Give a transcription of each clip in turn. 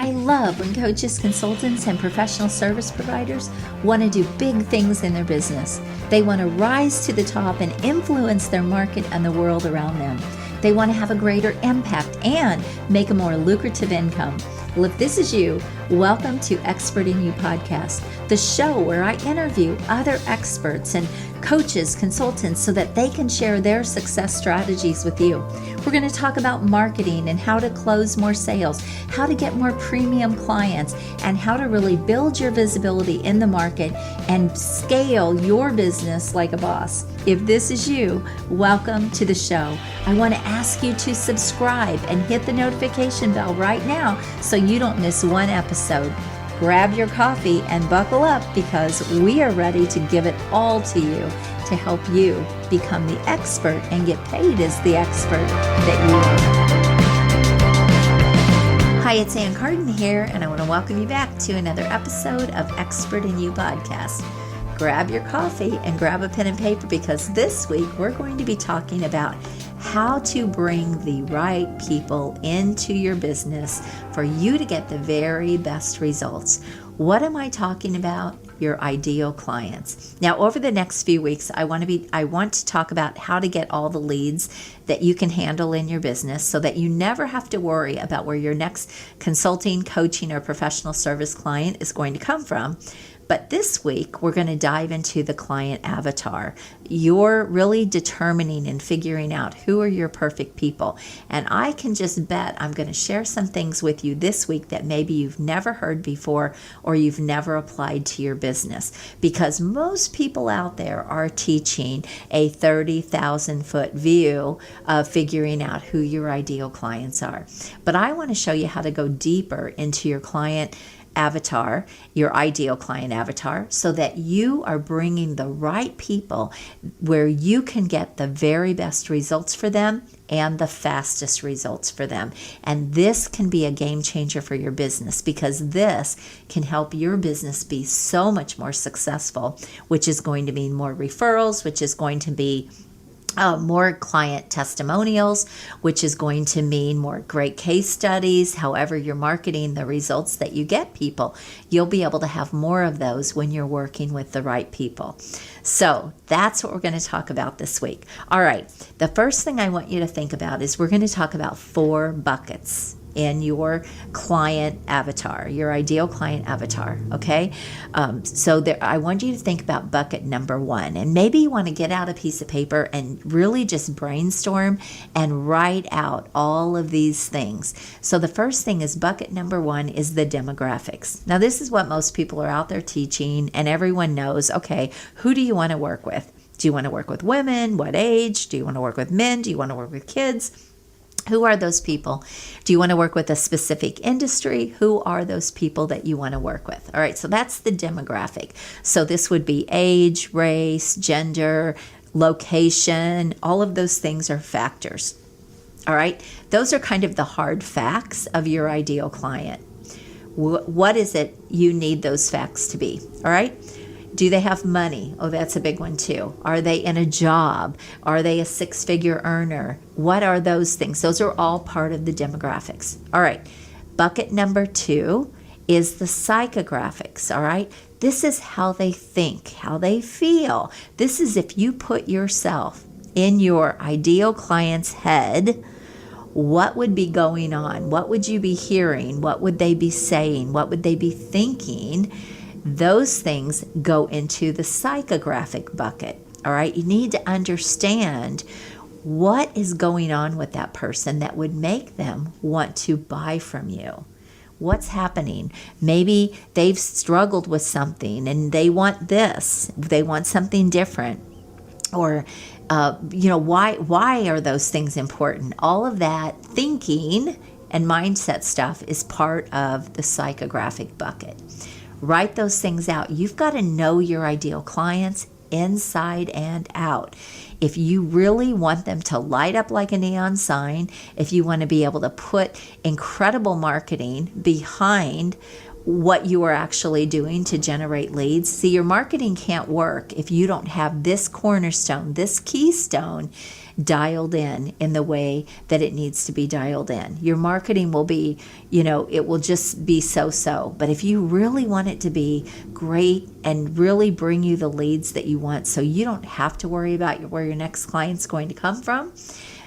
I love when coaches, consultants, and professional service providers want to do big things in their business. They want to rise to the top and influence their market and the world around them. They want to have a greater impact and make a more lucrative income. Well, if this is you, welcome to Expert in You podcast, the show where I interview other experts and coaches, consultants, so that they can share their success strategies with you. We're going to talk about marketing and how to close more sales, how to get more premium clients, and how to really build your visibility in the market and scale your business like a boss. If this is you, welcome to the show. I want to ask you to subscribe and hit the notification bell right now so you don't miss one episode. Grab your coffee and buckle up because we are ready to give it all to you to help you become the expert and get paid as the expert that you are. Hi, it's Carden here, and I want to welcome you back to another episode of Expert in You podcast. Grab your coffee and grab a pen and paper because this week we're going to be talking about how to bring the right people into your business for you to get the very best results. What am I talking about? Your ideal clients. Now, over the next few weeks, I want to talk about how to get all the leads that you can handle in your business so that you never have to worry about where your next consulting, coaching, or professional service client is going to come from. But this week, we're going to dive into the client avatar. You're really determining and figuring out who are your perfect people. And I can just bet I'm going to share some things with you this week that maybe you've never heard before or you've never applied to your business. Because most people out there are teaching a 30,000-foot view of figuring out who your ideal clients are. But I want to show you how to go deeper into your client avatar, your ideal client avatar, so that you are bringing the right people where you can get the very best results for them and the fastest results for them. And this can be a game changer for your business because this can help your business be so much more successful, which is going to mean more referrals, which is going to be more client testimonials, which is going to mean more great case studies. However you're marketing the results that you get people, you'll be able to have more of those when you're working with the right people. So that's what we're going to talk about this week. All right, the first thing I want you to think about is we're going to talk about 4 buckets in your client avatar, your ideal client avatar, okay? I want you to think about bucket number 1, and maybe you want to get out a piece of paper and really just brainstorm and write out all of these things. So the first thing is bucket number 1 is the demographics. Now this is what most people are out there teaching, and everyone knows, okay, who do you want to work with? Do you want to work with women? What age? Do you want to work with men? Do you want to work with kids? Who are those people? Do you want to work with a specific industry? Who are those people that you want to work with? All right, so that's the demographic. So this would be age, race, gender, location. All of those things are factors. All right, those are kind of the hard facts of your ideal client. What is it you need those facts to be? All right. Do they have money? Oh, that's a big one too. Are they in a job? Are they a 6-figure earner? What are those things? Those are all part of the demographics. All right. Bucket number 2 is the psychographics. All right. This is how they think, how they feel. This is if you put yourself in your ideal client's head, what would be going on? What would you be hearing? What would they be saying? What would they be thinking? Those things go into the psychographic bucket. All right. You need to understand what is going on with that person that would make them want to buy from you. What's happening? Maybe they've struggled with something and they want this. They want something different. Or, why are those things important? All of that thinking and mindset stuff is part of the psychographic bucket. Write those things out. You've got to know your ideal clients inside and out. If you really want them to light up like a neon sign, if you want to be able to put incredible marketing behind what you are actually doing to generate leads. See, your marketing can't work if you don't have this cornerstone, this keystone dialed in the way that it needs to be dialed in. Your marketing will be, it will just be so-so. But if you really want it to be great and really bring you the leads that you want, so you don't have to worry about where your next client's going to come from,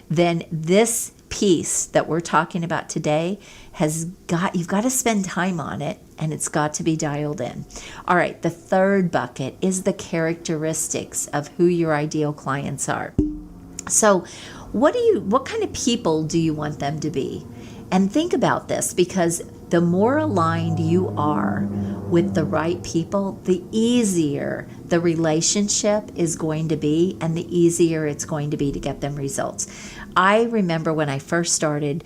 then this piece that we're talking about today you've got to spend time on it, and it's got to be dialed in. All right, the third bucket is the characteristics of who your ideal clients are. So what kind of people do you want them to be? And think about this, because the more aligned you are with the right people, the easier the relationship is going to be, and the easier it's going to be to get them results. I remember when I first started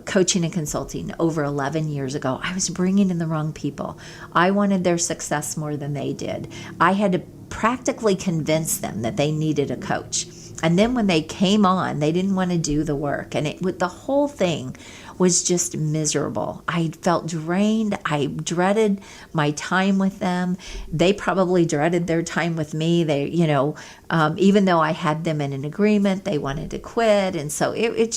coaching and consulting over 11 years ago, I was bringing in the wrong people. I wanted their success more than they did. I had to practically convince them that they needed a coach. And then when they came on, they didn't want to do the work. And the whole thing was just miserable. I felt drained. I dreaded my time with them. They probably dreaded their time with me. Even though I had them in an agreement, they wanted to quit. And so it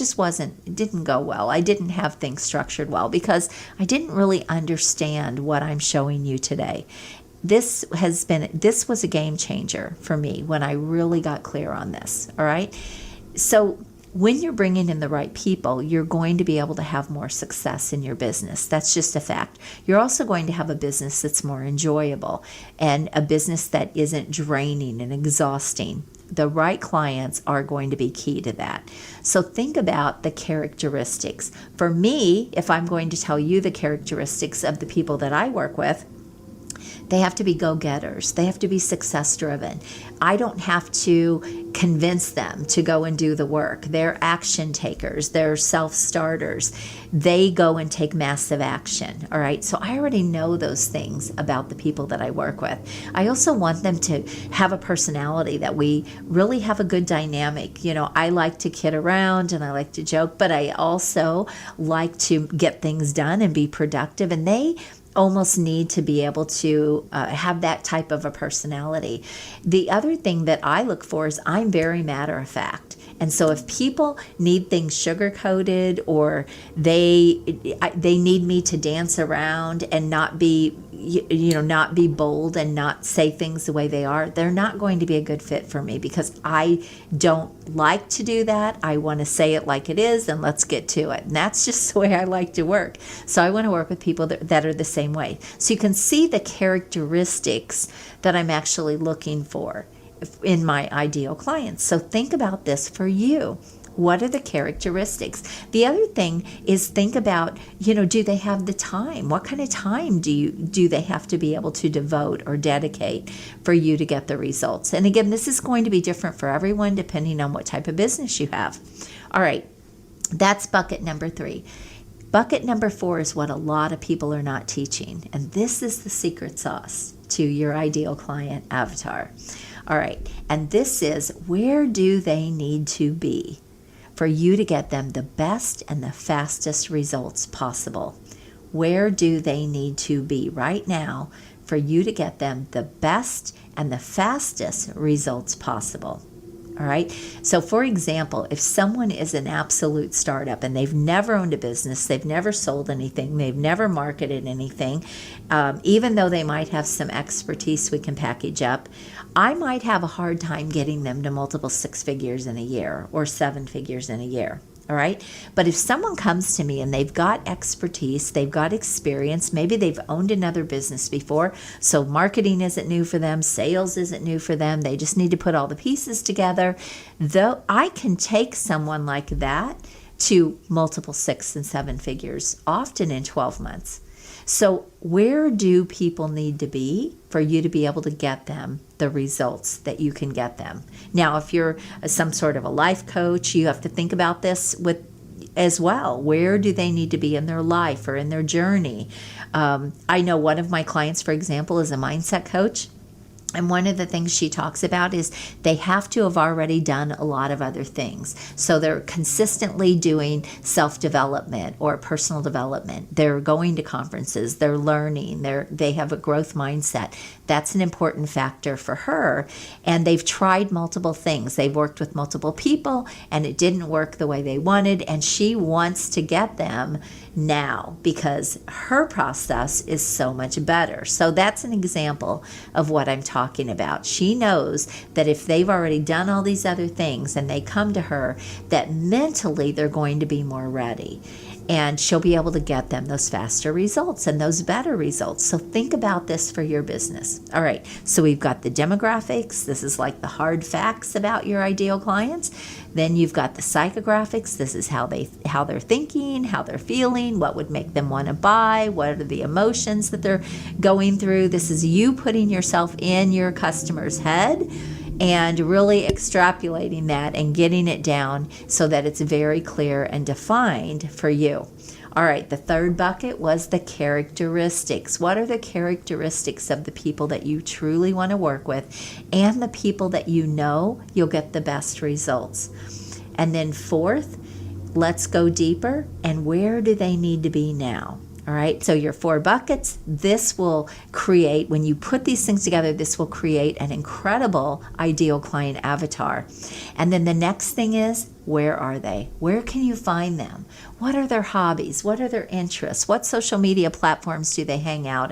didn't go well. I didn't have things structured well because I didn't really understand what I'm showing you today. This was a game changer for me when I really got clear on this. All right. So when you're bringing in the right people, you're going to be able to have more success in your business. That's just a fact. You're also going to have a business that's more enjoyable and a business that isn't draining and exhausting. The right clients are going to be key to that. So think about the characteristics. For me, if I'm going to tell you the characteristics of the people that I work with, they have to be go-getters. They have to be success-driven. I don't have to convince them to go and do the work. They're action takers. They're self-starters. They go and take massive action. All right. So I already know those things about the people that I work with. I also want them to have a personality that we really have a good dynamic. I like to kid around and I like to joke, but I also like to get things done and be productive. And they almost need to be able to have that type of a personality. The other thing that I look for is I'm very matter of fact. And so if people need things sugar-coated or they need me to dance around and not be bold and not say things the way they are, they're not going to be a good fit for me because I don't like to do that. I want to say it like it is and let's get to it. And that's just the way I like to work. So I want to work with people that are the same way. So you can see the characteristics that I'm actually looking for in my ideal clients. So think about this for you. What are the characteristics? The other thing is think about, do they have the time? What kind of time do they have to be able to devote or dedicate for you to get the results? And again, this is going to be different for everyone depending on what type of business you have. All right, that's bucket number 3. Bucket number 4 is what a lot of people are not teaching. And this is the secret sauce to your ideal client avatar. All right, and this is, where do they need to be for you to get them the best and the fastest results possible? Where do they need to be right now for you to get them the best and the fastest results possible? All right. So for example, if someone is an absolute startup and they've never owned a business, they've never sold anything, they've never marketed anything, even though they might have some expertise we can package up, I might have a hard time getting them to multiple 6 figures in a year or 7 figures in a year. All right. But if someone comes to me and they've got expertise, they've got experience, maybe they've owned another business before, so marketing isn't new for them, sales isn't new for them, they just need to put all the pieces together, though I can take someone like that to multiple 6 and 7 figures, often in 12 months. So where do people need to be for you to be able to get them the results that you can get them? Now, if you're some sort of a life coach, you have to think about this as well. Where do they need to be in their life or in their journey? I know one of my clients, for example, is a mindset coach. And one of the things she talks about is they have to have already done a lot of other things. So they're consistently doing self-development or personal development. They're going to conferences, they're learning, they have a growth mindset. That's an important factor for her. And they've tried multiple things. They've worked with multiple people and it didn't work the way they wanted. And she wants to get them now because her process is so much better. So that's an example of what I'm talking about. She knows that if they've already done all these other things and they come to her, that mentally they're going to be more ready. And she'll be able to get them those faster results and those better results. So think about this for your business. All right, so we've got the demographics. This is like the hard facts about your ideal clients. Then you've got the psychographics. This is how they're thinking, how they're feeling, what would make them want to buy, what are the emotions that they're going through. This is you putting yourself in your customer's head and really extrapolating that and getting it down so that it's very clear and defined for you. All right, the third bucket was the characteristics. What are the characteristics of the people that you truly want to work with and the people that you know you'll get the best results? And then fourth, let's go deeper. And where do they need to be now? All right, so your 4 buckets, this will create, when you put these things together, this will create an incredible ideal client avatar. And then the next thing is, where are they? Where can you find them? What are their hobbies? What are their interests? What social media platforms do they hang out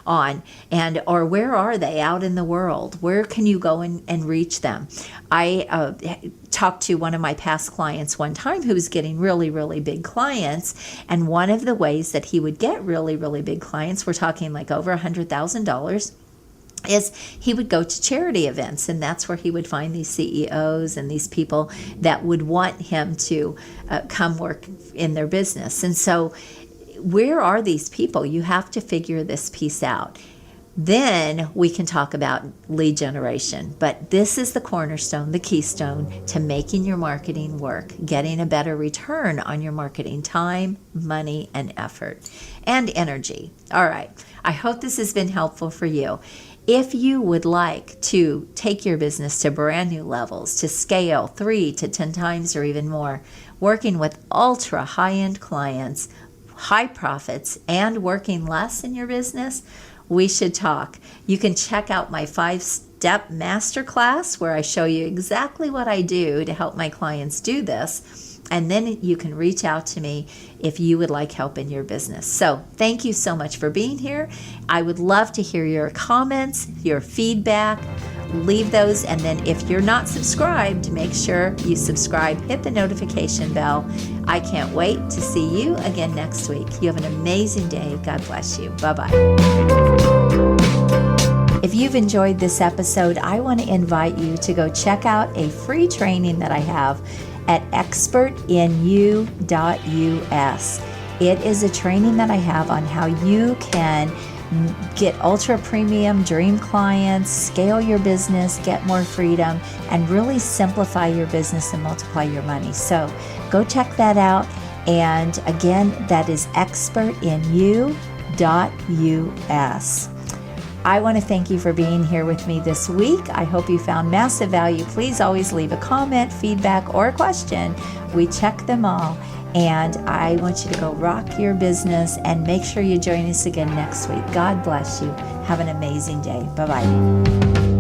on? Or where are they out in the world? Where can you go and reach them? I talked to one of my past clients one time who was getting really, really big clients. And one of the ways that he would get really, really big clients, we're talking like over $100,000, is he would go to charity events, and that's where he would find these CEOs and these people that would want him to come work in their business. And so where are these people? You have to figure this piece out. Then we can talk about lead generation, but this is the cornerstone, the keystone to making your marketing work, getting a better return on your marketing time, money, and effort, and energy. All right, I hope this has been helpful for you. If you would like to take your business to brand new levels, to scale 3 to 10 times or even more, working with ultra high-end clients, high profits, and working less in your business, we should talk. You can check out my 5-step masterclass where I show you exactly what I do to help my clients do this. And then you can reach out to me if you would like help in your business. So thank you so much for being here. I would love to hear your comments, your feedback. Leave those. And then if you're not subscribed, make sure you subscribe, hit the notification bell. I can't wait to see you again next week. You have an amazing day. God bless you. Bye-bye. If you've enjoyed this episode, I want to invite you to go check out a free training that I have at expertinu.us. It is a training that I have on how you can get ultra premium dream clients, scale your business, get more freedom, and really simplify your business and multiply your money. So go check that out. And again, that is expertinu.us. I want to thank you for being here with me this week. I hope you found massive value. Please always leave a comment, feedback, or a question. We check them all. And I want you to go rock your business and make sure you join us again next week. God bless you. Have an amazing day. Bye-bye.